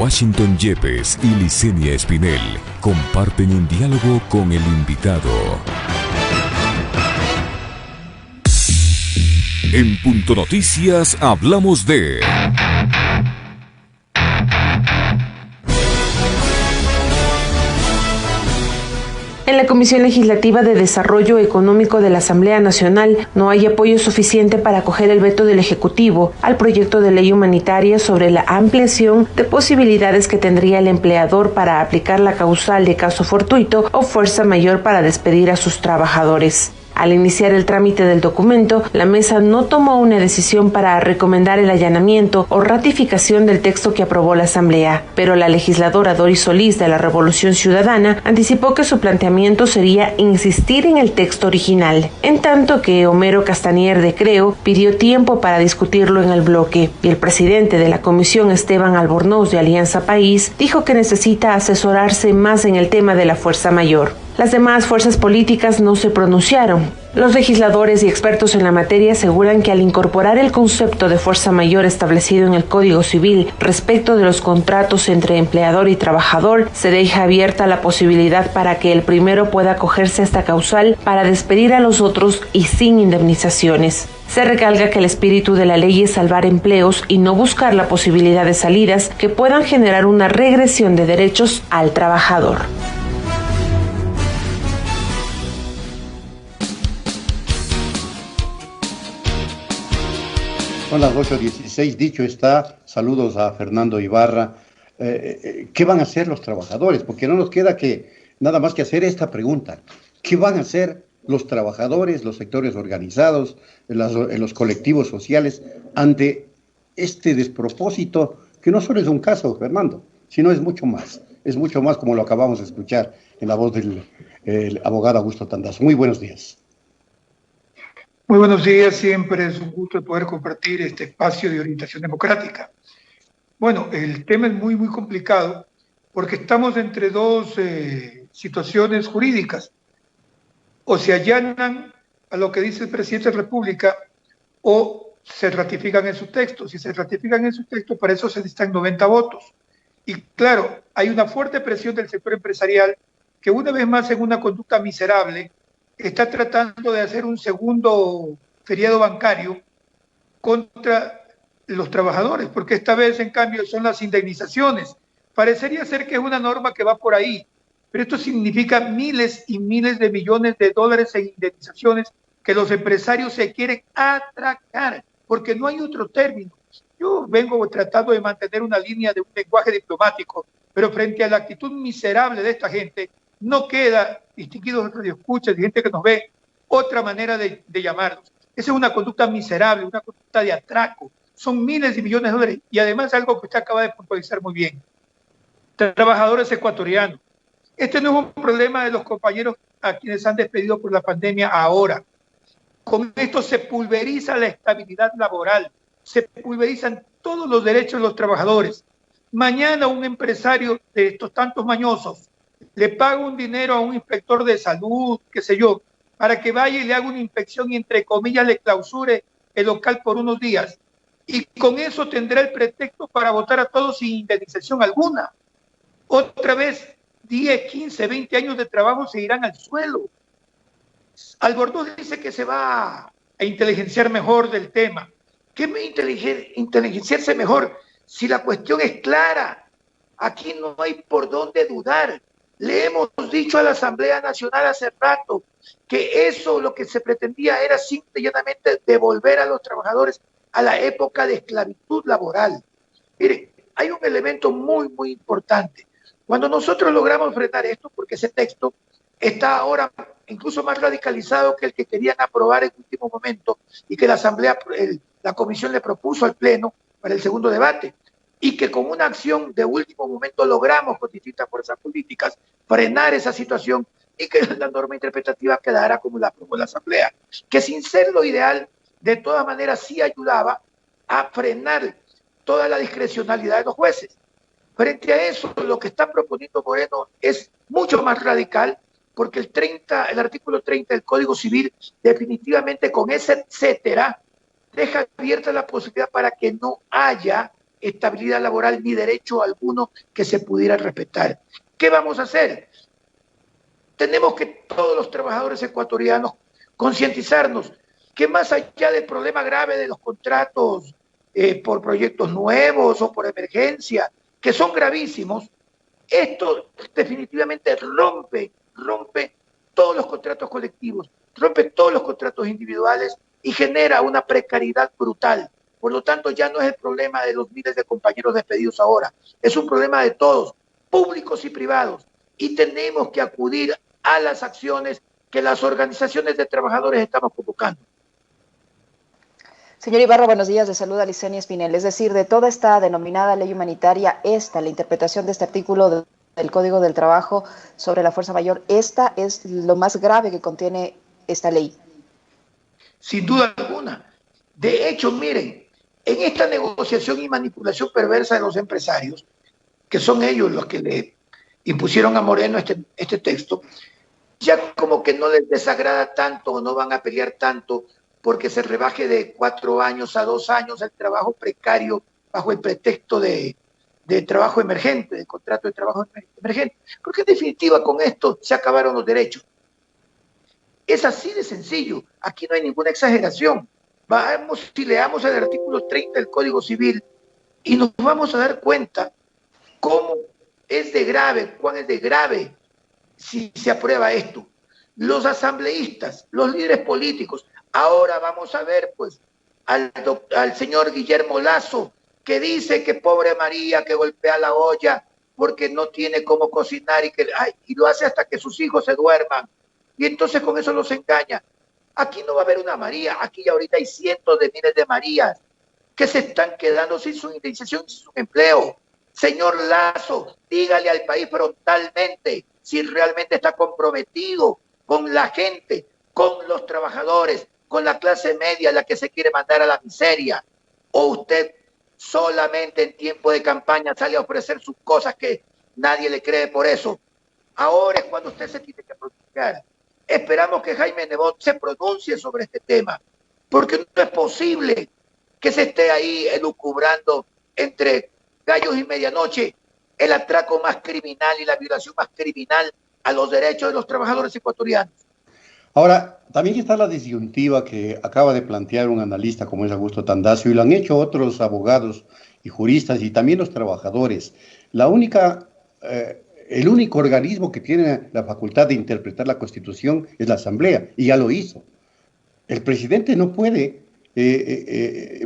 Washington Yepes y Licenia Espinel comparten un diálogo con el invitado. En Punto Noticias hablamos de... En la Comisión Legislativa de Desarrollo Económico de la Asamblea Nacional no hay apoyo suficiente para acoger el veto del Ejecutivo al proyecto de ley humanitaria sobre la ampliación de posibilidades que tendría el empleador para aplicar la causal de caso fortuito o fuerza mayor para despedir a sus trabajadores. Al iniciar el trámite del documento, la mesa no tomó una decisión para recomendar el allanamiento o ratificación del texto que aprobó la Asamblea, pero la legisladora Doris Solís de la Revolución Ciudadana anticipó que su planteamiento sería insistir en el texto original, en tanto que Homero Castanier de Creo pidió tiempo para discutirlo en el bloque, y el presidente de la comisión, Esteban Albornoz de Alianza País, dijo que necesita asesorarse más en el tema de la fuerza mayor. Las demás fuerzas políticas no se pronunciaron. Los legisladores y expertos en la materia aseguran que al incorporar el concepto de fuerza mayor establecido en el Código Civil respecto de los contratos entre empleador y trabajador, se deja abierta la posibilidad para que el primero pueda acogerse a esta causal para despedir a los otros y sin indemnizaciones. Se recalca que el espíritu de la ley es salvar empleos y no buscar la posibilidad de salidas que puedan generar una regresión de derechos al trabajador. Son las 8:16, dicho está, saludos a Fernando Ibarra. ¿Qué van a hacer los trabajadores? Porque no nos queda nada más que hacer esta pregunta. ¿Qué van a hacer los trabajadores, los sectores organizados, los colectivos sociales ante este despropósito, que no solo es un caso, Fernando, sino es mucho más? Es mucho más, como lo acabamos de escuchar en la voz del abogado Augusto Tandazo. Muy buenos días. Muy buenos días, siempre es un gusto poder compartir este espacio de orientación democrática. Bueno, el tema es muy complicado porque estamos entre dos situaciones jurídicas. O se allanan a lo que dice el presidente de la República o se ratifican en su texto. Si se ratifican en su texto, para eso se necesitan 90 votos. Y claro, hay una fuerte presión del sector empresarial que una vez más en una conducta miserable está tratando de hacer un segundo feriado bancario contra los trabajadores, porque esta vez, en cambio, son las indemnizaciones. Parecería ser que es una norma que va por ahí, pero esto significa miles y miles de millones de dólares en indemnizaciones que los empresarios se quieren atracar, porque no hay otro término. Yo vengo tratando de mantener una línea de un lenguaje diplomático, pero frente a la actitud miserable de esta gente, no queda, distinguidos radioescuchas y gente que nos ve, otra manera de llamarlos. Esa es una conducta miserable, una conducta de atraco. Son miles de millones de dólares. Y además algo que usted acaba de puntualizar muy bien. Trabajadores ecuatorianos. Este no es un problema de los compañeros a quienes han despedido por la pandemia ahora. Con esto se pulveriza la estabilidad laboral. Se pulverizan todos los derechos de los trabajadores. Mañana un empresario de estos tantos mañosos le paga un dinero a un inspector de salud, qué sé yo, para que vaya y le haga una inspección y entre comillas le clausure el local por unos días. Y con eso tendrá el pretexto para votar a todos sin indemnización alguna. Otra vez, 10, 15, 20 años de trabajo se irán al suelo. Albornoz dice que se va a inteligenciar mejor del tema. ¿Qué me inteligenciarse mejor si la cuestión es clara? Aquí no hay por dónde dudar. Le hemos dicho a la Asamblea Nacional hace rato que eso lo que se pretendía era simple y llanamente devolver a los trabajadores a la época de esclavitud laboral. Miren, hay un elemento muy importante. Cuando nosotros logramos frenar esto, porque ese texto está ahora incluso más radicalizado que el que querían aprobar en último momento y que la Asamblea, la Comisión le propuso al Pleno para el segundo debate, y que con una acción de último momento logramos con distintas fuerzas políticas frenar esa situación y que la norma interpretativa quedara como la aprobó la Asamblea, que sin ser lo ideal, de todas maneras sí ayudaba a frenar toda la discrecionalidad de los jueces. Frente a eso, lo que está proponiendo Moreno es mucho más radical, porque el artículo 30 del Código Civil definitivamente con ese etcétera deja abierta la posibilidad para que no haya estabilidad laboral ni derecho alguno que se pudiera respetar. ¿Qué vamos a hacer? Tenemos que todos los trabajadores ecuatorianos concientizarnos que más allá del problema grave de los contratos por proyectos nuevos o por emergencia, que son gravísimos, esto definitivamente rompe todos los contratos colectivos, rompe todos los contratos individuales y genera una precariedad brutal. Por lo tanto, ya no es el problema de los miles de compañeros despedidos ahora, es un problema de todos, públicos y privados, y tenemos que acudir a las acciones que las organizaciones de trabajadores estamos convocando. Señor Ibarra, buenos días. De saluda Licenia Espinel. Es decir, de toda esta denominada ley humanitaria, la interpretación de este artículo del Código del Trabajo sobre la fuerza mayor, esta es lo más grave que contiene esta ley. Sin duda alguna. De hecho, miren, en esta negociación y manipulación perversa de los empresarios, que son ellos los que le impusieron a Moreno este texto, ya como que no les desagrada tanto o no van a pelear tanto porque se rebaje de 4 años a 2 años el trabajo precario bajo el pretexto de trabajo emergente, de contrato de trabajo emergente. Porque en definitiva con esto se acabaron los derechos. Es así de sencillo, aquí no hay ninguna exageración. Vamos y leamos el artículo 30 del Código Civil y nos vamos a dar cuenta cómo es de grave, cuán es de grave si se aprueba esto. Los asambleístas, los líderes políticos, ahora vamos a ver pues al señor Guillermo Lasso, que dice que pobre María que golpea la olla porque no tiene cómo cocinar y lo hace hasta que sus hijos se duerman. Y entonces con eso los engaña. Aquí no va a haber una María, aquí ahorita hay cientos de miles de Marías que se están quedando sin su indemnización, sin su empleo. Señor Lasso, dígale al país frontalmente si realmente está comprometido con la gente, con los trabajadores, con la clase media, la que se quiere mandar a la miseria. O usted solamente en tiempo de campaña sale a ofrecer sus cosas que nadie le cree por eso. Ahora es cuando usted se tiene que pronunciar. Esperamos que Jaime Nebot se pronuncie sobre este tema, porque no es posible que se esté ahí elucubrando entre gallos y medianoche el atraco más criminal y la violación más criminal a los derechos de los trabajadores ecuatorianos. Ahora, también está la disyuntiva que acaba de plantear un analista como es Augusto Tandacio y lo han hecho otros abogados y juristas y también los trabajadores. El único organismo que tiene la facultad de interpretar la Constitución es la Asamblea, y ya lo hizo. El presidente no puede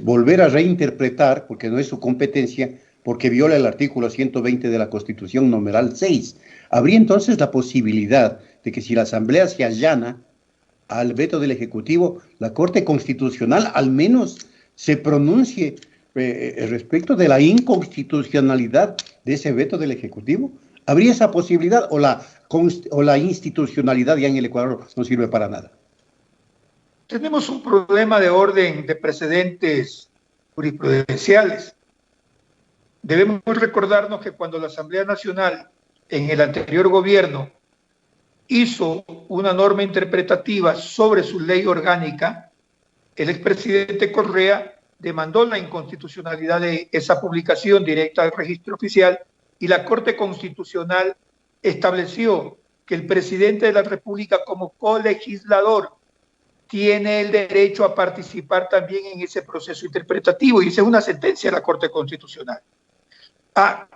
volver a reinterpretar, porque no es su competencia, porque viola el artículo 120 de la Constitución, numeral 6. Habría entonces la posibilidad de que si la Asamblea se allana al veto del Ejecutivo, la Corte Constitucional al menos se pronuncie respecto de la inconstitucionalidad de ese veto del Ejecutivo. ¿Habría esa posibilidad o la institucionalidad ya en el Ecuador no sirve para nada? Tenemos un problema de orden de precedentes jurisprudenciales. Debemos recordarnos que cuando la Asamblea Nacional en el anterior gobierno hizo una norma interpretativa sobre su ley orgánica, el expresidente Correa demandó la inconstitucionalidad de esa publicación directa al registro oficial y la Corte Constitucional estableció que el presidente de la República como colegislador tiene el derecho a participar también en ese proceso interpretativo, y esa es una sentencia de la Corte Constitucional.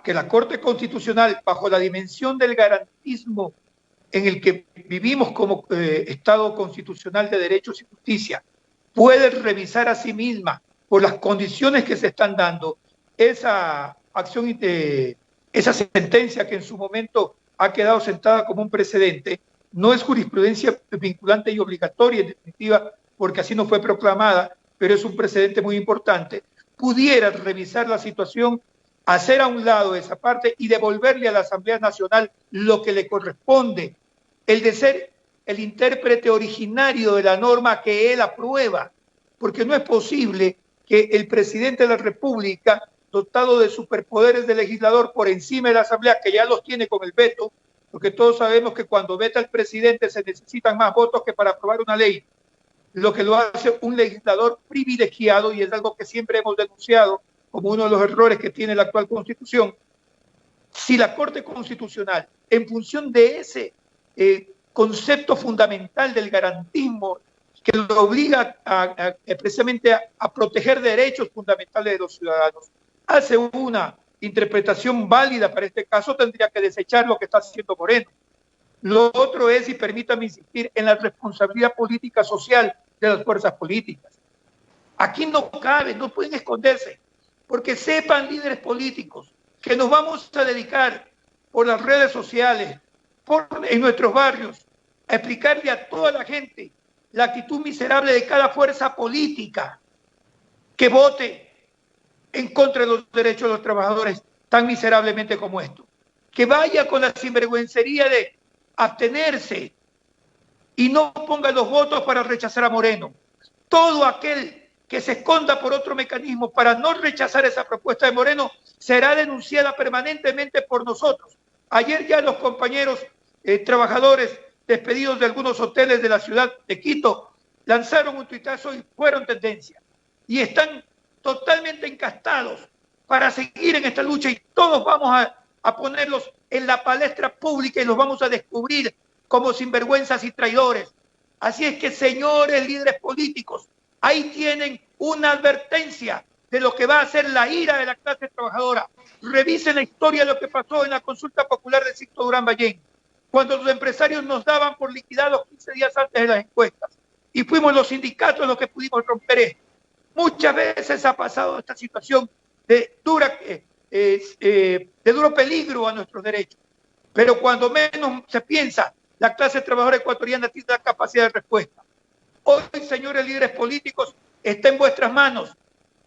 Que la Corte Constitucional, bajo la dimensión del garantismo en el que vivimos como Estado constitucional de derechos y justicia, puede revisar a sí misma por las condiciones que se están dando esa acción, esa sentencia que en su momento ha quedado sentada como un precedente, no es jurisprudencia vinculante y obligatoria en definitiva, porque así no fue proclamada, pero es un precedente muy importante, pudiera revisar la situación, hacer a un lado esa parte y devolverle a la Asamblea Nacional lo que le corresponde, el de ser el intérprete originario de la norma que él aprueba, porque no es posible que el presidente de la República, dotado de superpoderes de legislador por encima de la Asamblea, que ya los tiene con el veto, porque todos sabemos que cuando veta el presidente se necesitan más votos que para aprobar una ley, lo que lo hace un legislador privilegiado, y es algo que siempre hemos denunciado como uno de los errores que tiene la actual Constitución, si la Corte Constitucional, en función de ese concepto fundamental del garantismo que lo obliga precisamente a proteger derechos fundamentales de los ciudadanos, hace una interpretación válida para este caso, tendría que desechar lo que está haciendo Moreno. Lo otro es, y permítame insistir, en la responsabilidad política social de las fuerzas políticas. Aquí no cabe, no pueden esconderse, porque sepan líderes políticos que nos vamos a dedicar por las redes sociales, en nuestros barrios, a explicarle a toda la gente la actitud miserable de cada fuerza política que vote en contra de los derechos de los trabajadores tan miserablemente como esto. Que vaya con la sinvergüencería de abstenerse y no ponga los votos para rechazar a Moreno. Todo aquel que se esconda por otro mecanismo para no rechazar esa propuesta de Moreno será denunciada permanentemente por nosotros. Ayer ya los compañeros trabajadores despedidos de algunos hoteles de la ciudad de Quito lanzaron un tuitazo y fueron tendencia. Y están totalmente encastados para seguir en esta lucha y todos vamos a ponerlos en la palestra pública y los vamos a descubrir como sinvergüenzas y traidores. Así es que, señores líderes políticos, ahí tienen una advertencia de lo que va a ser la ira de la clase trabajadora. Revisen la historia de lo que pasó en la consulta popular de Sixto Durán Ballén, cuando los empresarios nos daban por liquidados 15 días antes de las encuestas. Y fuimos los sindicatos los que pudimos romper esto. Muchas veces ha pasado esta situación de duro peligro a nuestros derechos. Pero cuando menos se piensa, la clase trabajadora ecuatoriana tiene la capacidad de respuesta. Hoy, señores líderes políticos, está en vuestras manos.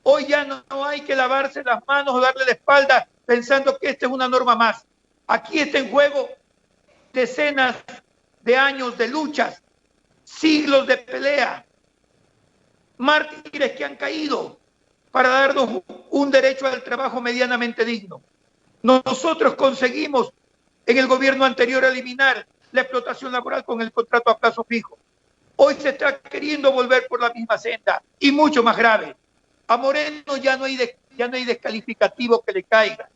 Hoy ya no hay que lavarse las manos o darle la espalda pensando que esta es una norma más. Aquí está en juego decenas de años de luchas, siglos de pelea, mártires que han caído para darnos un derecho al trabajo medianamente digno. Nosotros conseguimos en el gobierno anterior eliminar la explotación laboral con el contrato a plazo fijo. Hoy se está queriendo volver por la misma senda y mucho más grave. A Moreno ya no hay descalificativo que le caiga.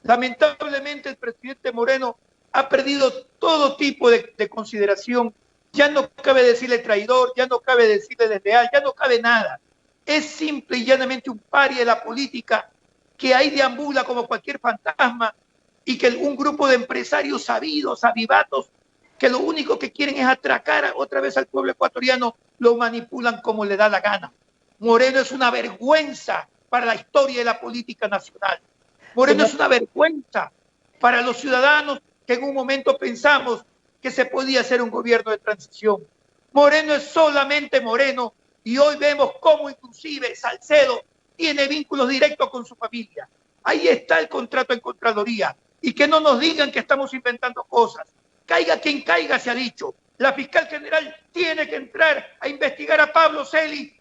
Lamentablemente el presidente Moreno ha perdido todo tipo de consideración. Ya no cabe decirle traidor, ya no cabe decirle desleal, ya no cabe nada. Es simple y llanamente un paria de la política que ahí deambula como cualquier fantasma y que un grupo de empresarios sabidos, avivatos, que lo único que quieren es atracar otra vez al pueblo ecuatoriano, lo manipulan como le da la gana. Moreno es una vergüenza para la historia de la política nacional. Moreno es una vergüenza para los ciudadanos que en un momento pensamos que se podía hacer un gobierno de transición. Moreno es solamente Moreno y hoy vemos cómo inclusive Salcedo tiene vínculos directos con su familia. Ahí está el contrato en Contraloría y que no nos digan que estamos inventando cosas. Caiga quien caiga, se ha dicho. La fiscal general tiene que entrar a investigar a Pablo Celi,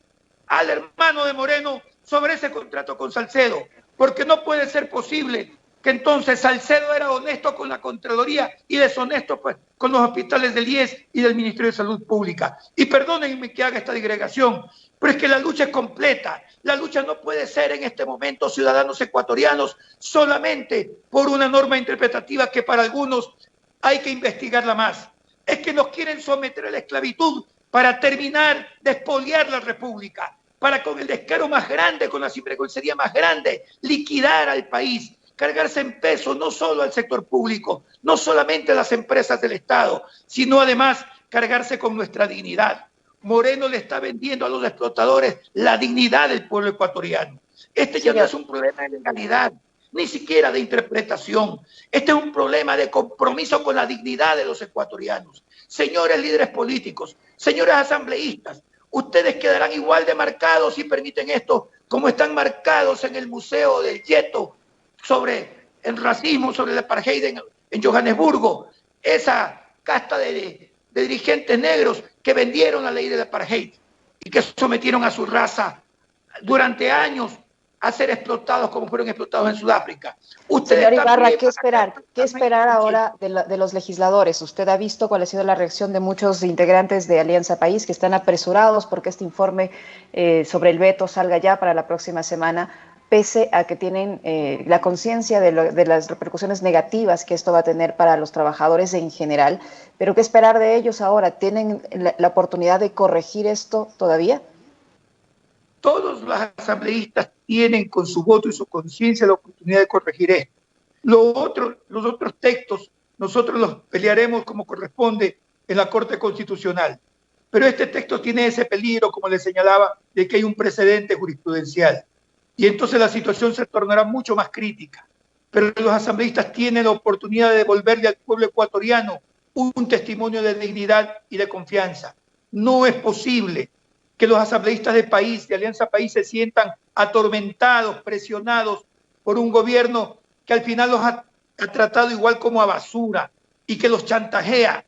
al hermano de Moreno, sobre ese contrato con Salcedo, porque no puede ser posible que entonces Salcedo era honesto con la Contraloría y deshonesto pues, con los hospitales del IES y del Ministerio de Salud Pública. Y perdónenme que haga esta digregación, pero es que la lucha es completa. La lucha no puede ser en este momento, ciudadanos ecuatorianos, solamente por una norma interpretativa que para algunos hay que investigarla más. Es que nos quieren someter a la esclavitud para terminar de expoliar la República, para con el descaro más grande, con la sinvergüencería más grande, liquidar al país, cargarse en peso no solo al sector público, no solamente a las empresas del Estado, sino además cargarse con nuestra dignidad. Moreno le está vendiendo a los explotadores la dignidad del pueblo ecuatoriano. Este ya no es un problema de legalidad, ni siquiera de interpretación. Este es un problema de compromiso con la dignidad de los ecuatorianos. Señores líderes políticos, señores asambleístas, ustedes quedarán igual de marcados si permiten esto, como están marcados en el Museo del Yeto sobre el racismo, sobre el apartheid en Johannesburgo, esa casta de dirigentes negros que vendieron la ley del apartheid y que sometieron a su raza durante años a ser explotados como fueron explotados en Sudáfrica. Señor Ibarra, ¿qué esperar? ¿Qué esperar ahora de los legisladores? Usted ha visto cuál ha sido la reacción de muchos integrantes de Alianza País que están apresurados porque este informe sobre el veto salga ya para la próxima semana. pese a que tienen la conciencia de las repercusiones negativas que esto va a tener para los trabajadores en general. Pero ¿qué esperar de ellos ahora? ¿Tienen la oportunidad de corregir esto todavía? Todos los asambleístas tienen con su voto y su conciencia la oportunidad de corregir esto. Los otros textos nosotros los pelearemos como corresponde en la Corte Constitucional. Pero este texto tiene ese peligro, como le señalaba, de que hay un precedente jurisprudencial. Y entonces la situación se tornará mucho más crítica. Pero los asambleístas tienen la oportunidad de devolverle al pueblo ecuatoriano un testimonio de dignidad y de confianza. No es posible que los asambleístas de país, de Alianza País, se sientan atormentados, presionados por un gobierno que al final los ha tratado igual como a basura y que los chantajea.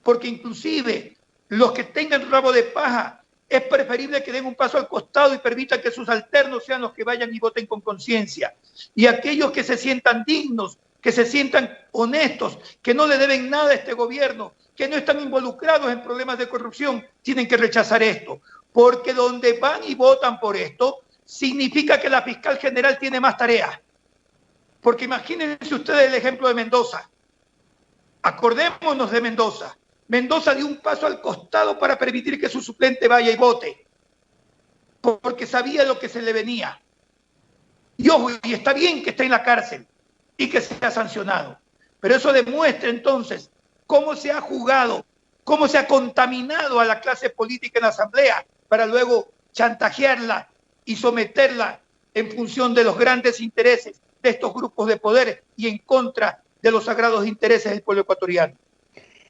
Porque inclusive los que tengan rabo de paja, es preferible que den un paso al costado y permitan que sus alternos sean los que vayan y voten con conciencia. Y aquellos que se sientan dignos, que se sientan honestos, que no le deben nada a este gobierno, que no están involucrados en problemas de corrupción, tienen que rechazar esto. Porque donde van y votan por esto, significa que la fiscal general tiene más tareas. Porque imagínense ustedes el ejemplo de Mendoza. Acordémonos de Mendoza. Mendoza dio un paso al costado para permitir que su suplente vaya y vote, porque sabía lo que se le venía. Y ojo, y está bien que esté en la cárcel y que sea sancionado, pero eso demuestra entonces cómo se ha jugado, cómo se ha contaminado a la clase política en la Asamblea para luego chantajearla y someterla en función de los grandes intereses de estos grupos de poder y en contra de los sagrados intereses del pueblo ecuatoriano.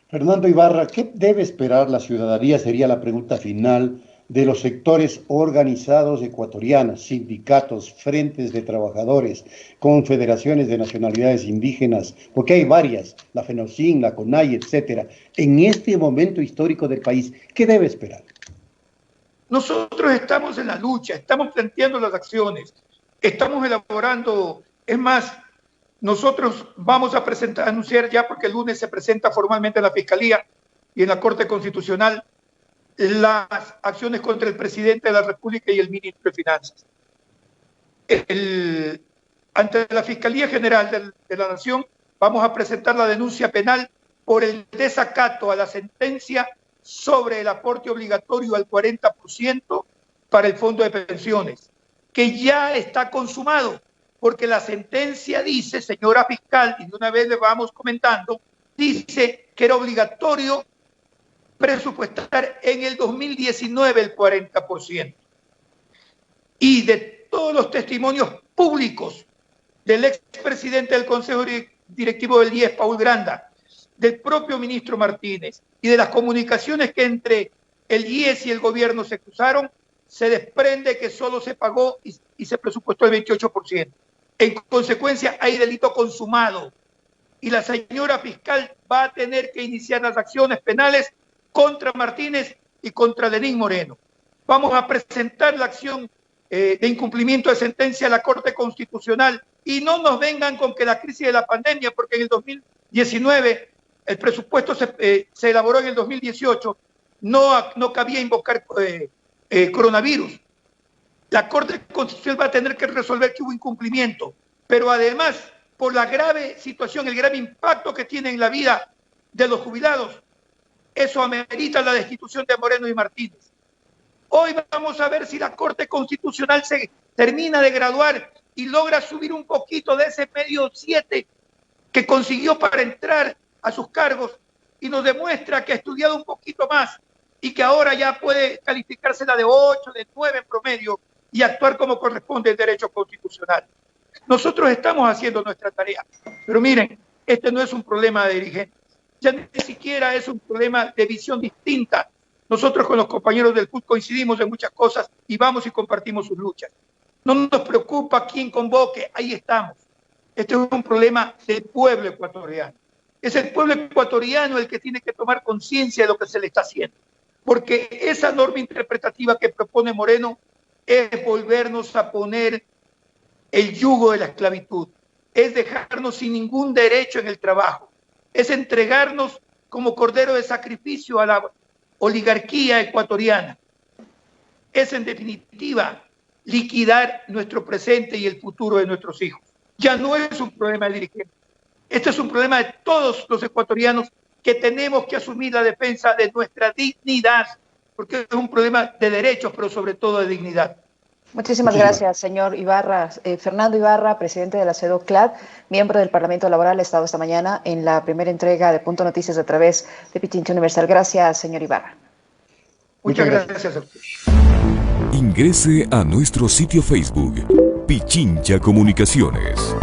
Fernando Ibarra, ¿qué debe esperar la ciudadanía? Sería la pregunta final de los sectores organizados ecuatorianos, sindicatos, frentes de trabajadores, confederaciones de nacionalidades indígenas, porque hay varias, la FENOCIN, la CONAI, etcétera. En este momento histórico del país, ¿qué debe esperar? Nosotros estamos en la lucha, estamos planteando las acciones, estamos elaborando, es más, nosotros vamos a anunciar ya, porque el lunes se presenta formalmente en la Fiscalía y en la Corte Constitucional, las acciones contra el presidente de la República y el ministro de Finanzas. Ante la Fiscalía General de la Nación vamos a presentar la denuncia penal por el desacato a la sentencia sobre el aporte obligatorio al 40% para el fondo de pensiones, que ya está consumado. Porque la sentencia dice, señora fiscal, y de una vez le vamos comentando, dice que era obligatorio presupuestar en el 2019 el 40%. Y de todos los testimonios públicos del expresidente del Consejo Directivo del IES, Paul Granda, del propio ministro Martínez y de las comunicaciones que entre el IES y el gobierno se cruzaron, se desprende que solo se pagó y se presupuestó el 28%. En consecuencia, hay delito consumado y la señora fiscal va a tener que iniciar las acciones penales contra Martínez y contra Lenín Moreno. Vamos a presentar la acción de incumplimiento de sentencia a la Corte Constitucional y no nos vengan con que la crisis de la pandemia, porque en el 2019 el presupuesto se elaboró en el 2018, no cabía invocar coronavirus. La Corte Constitucional va a tener que resolver que hubo incumplimiento, pero además, por la grave situación, el grave impacto que tiene en la vida de los jubilados, eso amerita la destitución de Moreno y Martínez. Hoy vamos a ver si la Corte Constitucional se termina de graduar y logra subir un poquito de ese medio 7 que consiguió para entrar a sus cargos y nos demuestra que ha estudiado un poquito más y que ahora ya puede calificársela de 8, de 9 en promedio y actuar como corresponde el derecho constitucional. Nosotros estamos haciendo nuestra tarea, pero miren, este no es un problema de dirigentes, ya ni siquiera es un problema de visión distinta. Nosotros con los compañeros del CUT coincidimos en muchas cosas y vamos y compartimos sus luchas. No nos preocupa quién convoque, ahí estamos. Este es un problema del pueblo ecuatoriano. Es el pueblo ecuatoriano el que tiene que tomar conciencia de lo que se le está haciendo, porque esa norma interpretativa que propone Moreno es volvernos a poner el yugo de la esclavitud, es dejarnos sin ningún derecho en el trabajo, es entregarnos como cordero de sacrificio a la oligarquía ecuatoriana. Es en definitiva liquidar nuestro presente y el futuro de nuestros hijos. Ya no es un problema de dirigentes. Este es un problema de todos los ecuatorianos que tenemos que asumir la defensa de nuestra dignidad, porque es un problema de derechos, pero sobre todo de dignidad. Muchísimas gracias, señor Ibarra. Fernando Ibarra, presidente de la CEDOCLAD, miembro del Parlamento Laboral, ha estado esta mañana en la primera entrega de Punto Noticias a través de Pichincha Universal. Gracias, señor Ibarra. Muchas gracias a usted. Ingrese a nuestro sitio Facebook, Pichincha Comunicaciones.